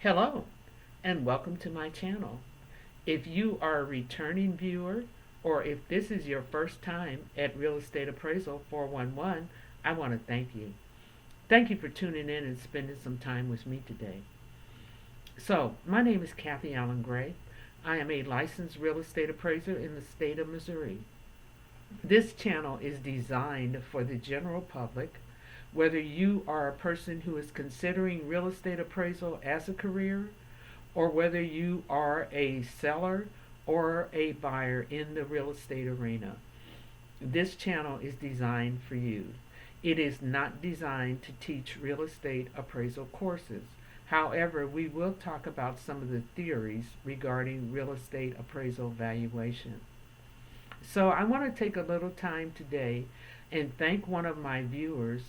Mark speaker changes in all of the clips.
Speaker 1: Hello, and welcome to my channel. If you are a returning viewer, or if this is your first time at Real Estate Appraisal 411, I want to thank you. Thank you for tuning in and spending some time with me today. So, my name is Kathy Allen Gray. I am a licensed real estate appraiser in the state of Missouri. This channel is designed for the general public, whether you are a person who is considering real estate appraisal as a career, or whether you are a seller or a buyer in the real estate arena. This channel is designed for you. It is not designed to teach real estate appraisal courses. However, we will talk about some of the theories regarding real estate appraisal valuation. So I want to take a little time today and thank one of my viewers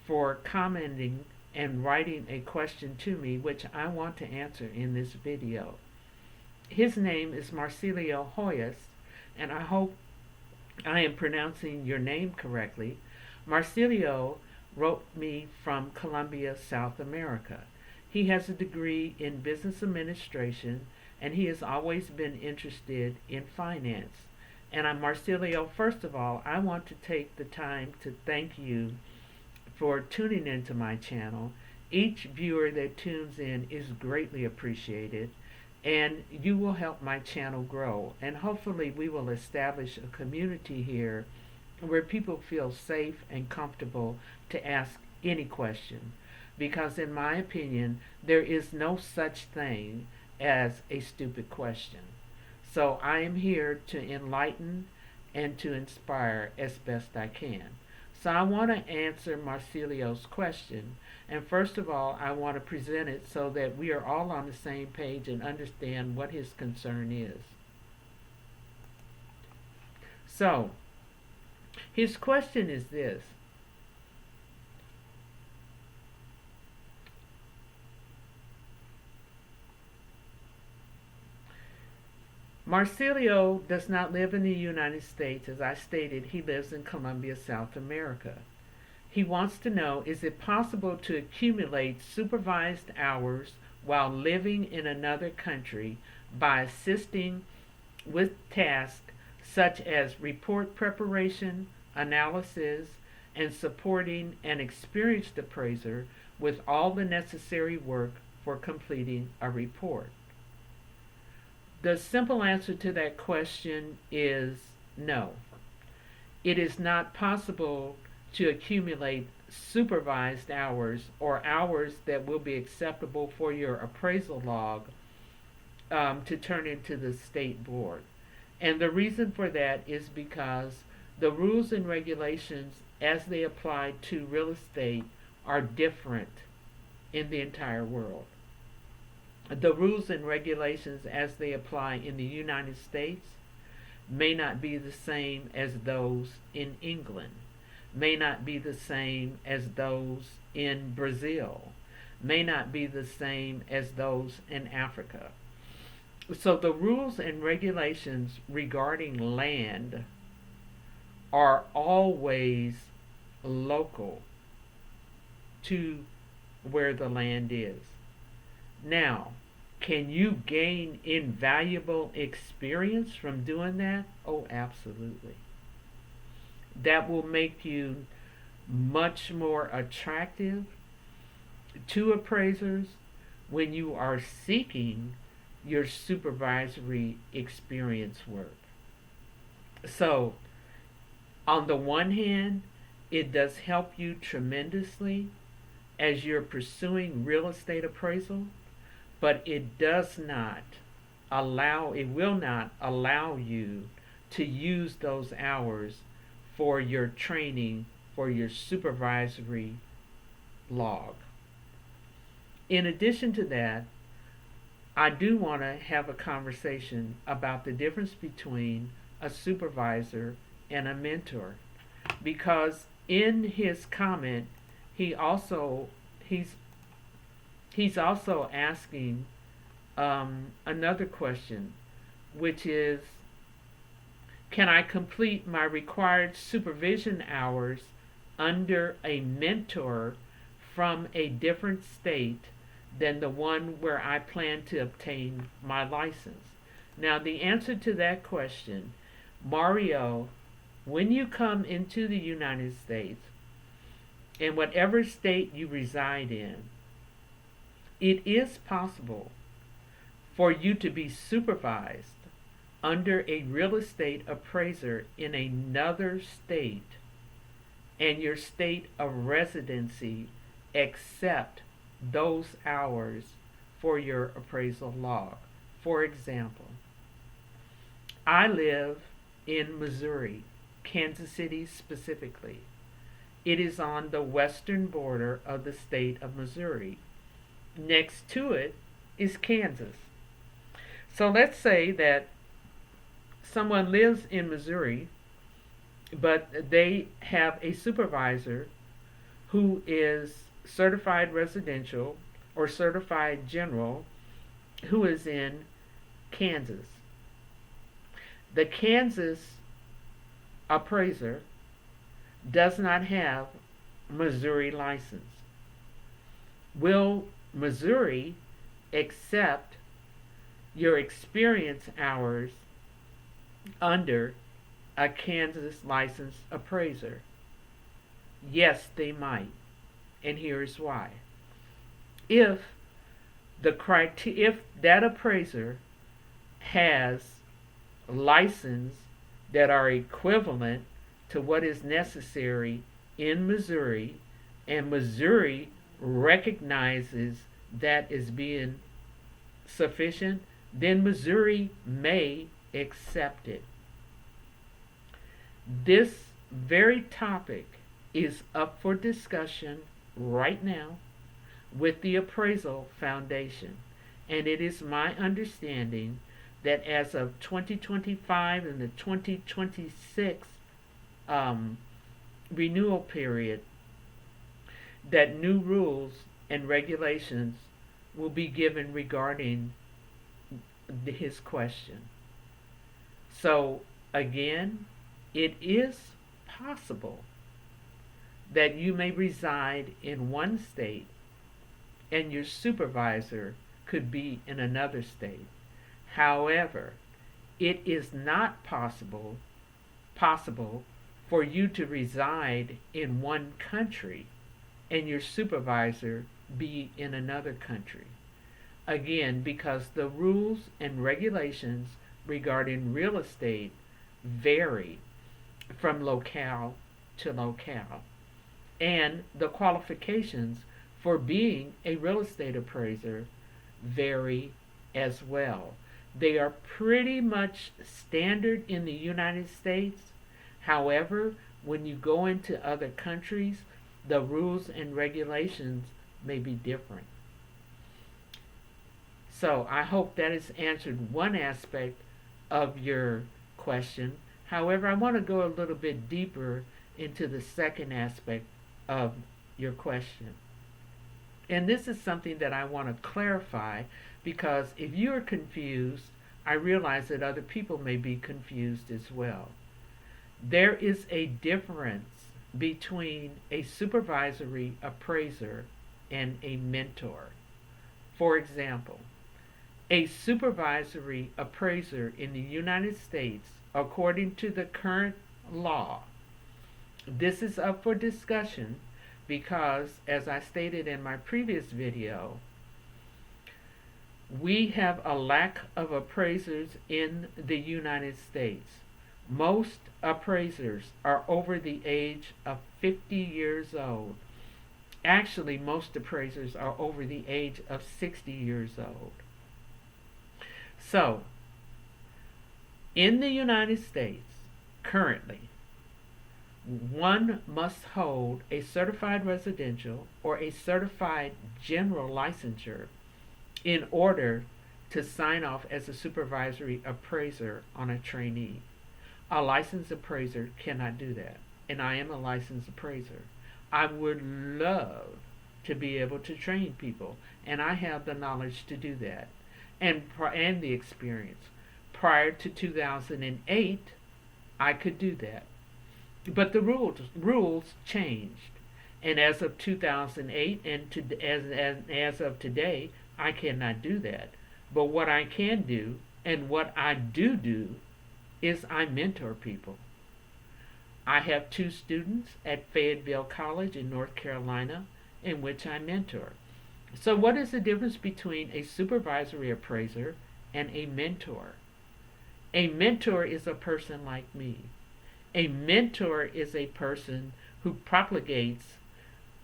Speaker 1: for commenting and writing a question to me, which I want to answer in this video. His name is Marcelio Hoyas, and I hope I am pronouncing your name correctly. Marcelio wrote me from Colombia, South America. He has a degree in business administration, and he has always been interested in finance. And Marcelio, first of all, I want to take the time to thank you for tuning into my channel. Each viewer that tunes in is greatly appreciated, and you will help my channel grow. And hopefully we will establish a community here where people feel safe and comfortable to ask any question. Because in my opinion, there is no such thing as a stupid question. So I am here to enlighten and to inspire as best I can. So I want to answer Marcelio's question. And first of all, I want to present it so that we are all on the same page and understand what his concern is. So, his question is this. Marcelio does not live in the United States. As I stated, he lives in Colombia, South America. He wants to know, is it possible to accumulate supervised hours while living in another country by assisting with tasks such as report preparation, analysis, and supporting an experienced appraiser with all the necessary work for completing a report? The simple answer to that question is no. It is not possible to accumulate supervised hours or hours that will be acceptable for your appraisal log to turn into the state board. And the reason for that is because the rules and regulations as they apply to real estate are different in the entire world. The rules and regulations as they apply in the United States may not be the same as those in England, may not be the same as those in Brazil, may not be the same as those in Africa. So the rules and regulations regarding land are always local to where the land is. Now, can you gain invaluable experience from doing that? Oh, absolutely. That will make you much more attractive to appraisers when you are seeking your supervisory experience work. So, on the one hand, it does help you tremendously as you're pursuing real estate appraisal, but it will not allow you to use those hours for your training, for your supervisory log. In addition to that, I do want to have a conversation about the difference between a supervisor and a mentor, because in his comment, he's also asking another question, which is, can I complete my required supervision hours under a mentor from a different state than the one where I plan to obtain my license? Now, the answer to that question, Mario, when you come into the United States, in whatever state you reside in, it is possible for you to be supervised under a real estate appraiser in another state and your state of residency accept those hours for your appraisal log. For example, I live in Missouri, Kansas City specifically. It is on the western border of the state of Missouri. Next to it is Kansas. So let's say that someone lives in Missouri, but they have a supervisor who is certified residential or certified general who is in Kansas. The Kansas appraiser does not have Missouri license. Will Missouri accept your experience hours under a Kansas licensed appraiser? Yes, they might. And here's why. If that appraiser has license that are equivalent to what is necessary in Missouri, and Missouri recognizes that as being sufficient, then Missouri may accept it. This very topic is up for discussion right now with the Appraisal Foundation, and it is my understanding that as of 2025 and the 2026 renewal period, that new rules and regulations will be given regarding his question. So again, it is possible that you may reside in one state and your supervisor could be in another state. However, it is not possible for you to reside in one country and your supervisor be in another country. Again, because the rules and regulations regarding real estate vary from locale to locale, and the qualifications for being a real estate appraiser vary as well. They are pretty much standard in the United States. However, when you go into other countries, the rules and regulations may be different. So I hope that has answered one aspect of your question. However, I want to go a little bit deeper into the second aspect of your question. And this is something that I want to clarify, because if you are confused, I realize that other people may be confused as well. There is a difference between a supervisory appraiser and a mentor. For example, a supervisory appraiser in the United States, according to the current law, this is up for discussion because, as I stated in my previous video, we have a lack of appraisers in the United States. Most appraisers are over the age of 50 years old. Actually, most appraisers are over the age of 60 years old. So, in the United States, currently, one must hold a certified residential or a certified general licensure in order to sign off as a supervisory appraiser on a trainee. A licensed appraiser cannot do that, and I am a licensed appraiser. I would love to be able to train people, and I have the knowledge to do that, and the experience. Prior to 2008, I could do that. But the rules changed, And as of 2008 and as of today, I cannot do that. But what I can do and what I do is I mentor people. I have 2 students at Fayetteville College in North Carolina in which I mentor. So what is the difference between a supervisory appraiser and a mentor? A mentor is a person like me. A mentor is a person who propagates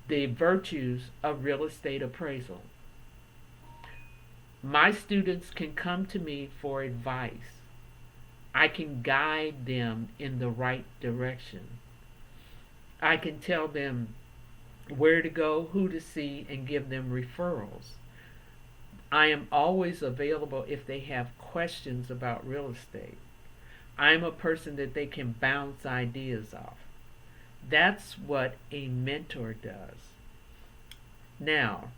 Speaker 1: the virtues of real estate appraisal. My students can come to me for advice. I can guide them in the right direction. I can tell them where to go, who to see, and give them referrals. I am always available if they have questions about real estate. I'm a person that they can bounce ideas off. That's what a mentor does. Now,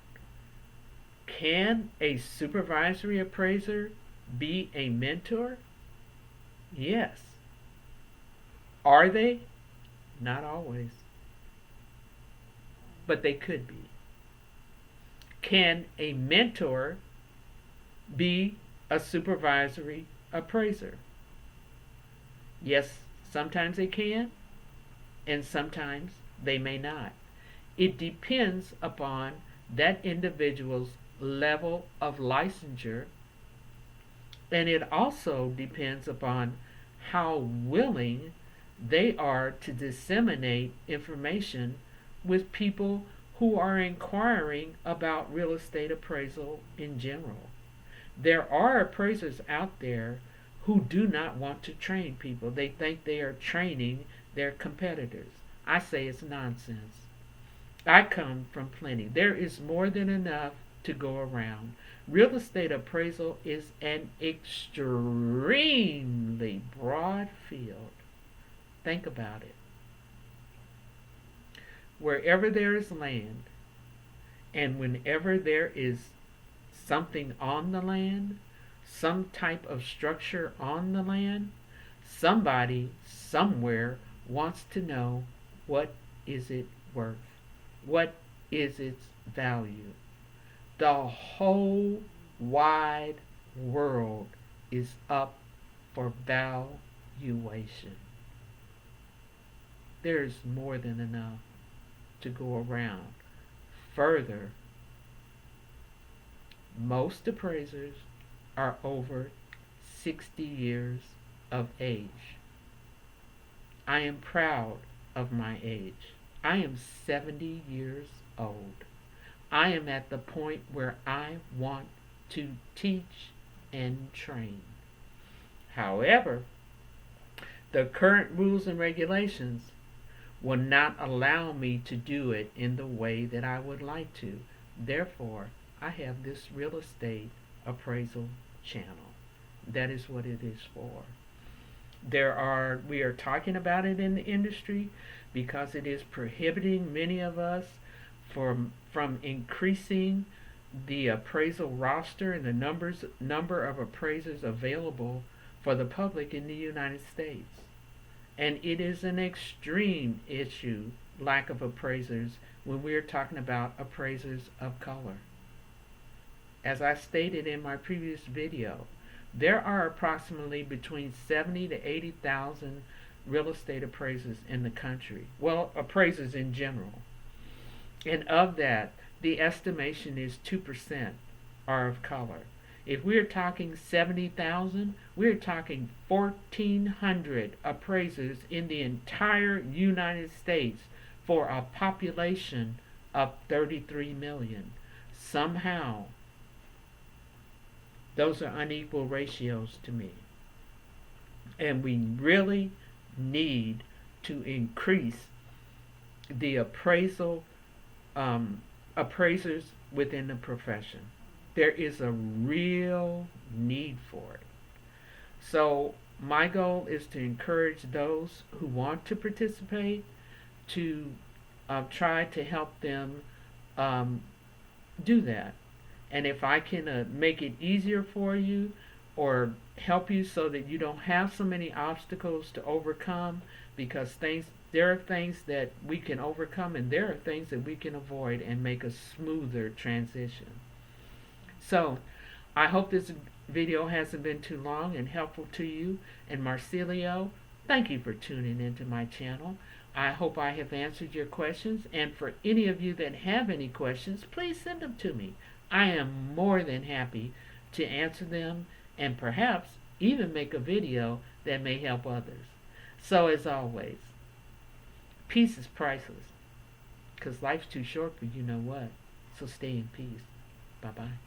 Speaker 1: can a supervisory appraiser be a mentor? Yes. Are they? Not always. But they could be. Can a mentor be a supervisory appraiser? Yes, sometimes they can, and sometimes they may not. It depends upon that individual's level of licensure, and it also depends upon how willing they are to disseminate information with people who are inquiring about real estate appraisal in general. There are appraisers out there who do not want to train people. They think they are training their competitors. I say it's nonsense. I come from plenty. There is more than enough to go around. Real estate appraisal is an extremely broad field. Think about it. Wherever there is land, and whenever there is something on the land, some type of structure on the land, somebody somewhere wants to know, what is it worth? What is its value? The whole wide world is up for valuation. There's more than enough to go around. Further, most appraisers are over 60 years of age. I am proud of my age. I am 70 years old. I am at the point where I want to teach and train. However, the current rules and regulations will not allow me to do it in the way that I would like to. Therefore, I have this real estate appraisal channel. That is what it is for. We are talking about it in the industry because it is prohibiting many of us from increasing the appraisal roster and the number of appraisers available for the public in the United States. And it is an extreme issue, lack of appraisers, when we are talking about appraisers of color. As I stated in my previous video, there are approximately between 70 to 80,000 real estate appraisers in the country. Well, appraisers in general. And of that, the estimation is 2% are of color. If we're talking 70,000, we're talking 1,400 appraisers in the entire United States for a population of 33 million. Somehow, those are unequal ratios to me. And we really need to increase the appraisers within the profession. There is a real need for it. So my goal is to encourage those who want to participate to try to help them do that. And if I can make it easier for you or help you so that you don't have so many obstacles to overcome, because there are things that we can overcome, and there are things that we can avoid and make a smoother transition. So I hope this video hasn't been too long and helpful to you. And Marcelio, thank you for tuning into my channel. I hope I have answered your questions, and for any of you that have any questions, please send them to me. I am more than happy to answer them, and perhaps even make a video that may help others. So as always, peace is priceless, because life's too short for you know what. So stay in peace. Bye-bye.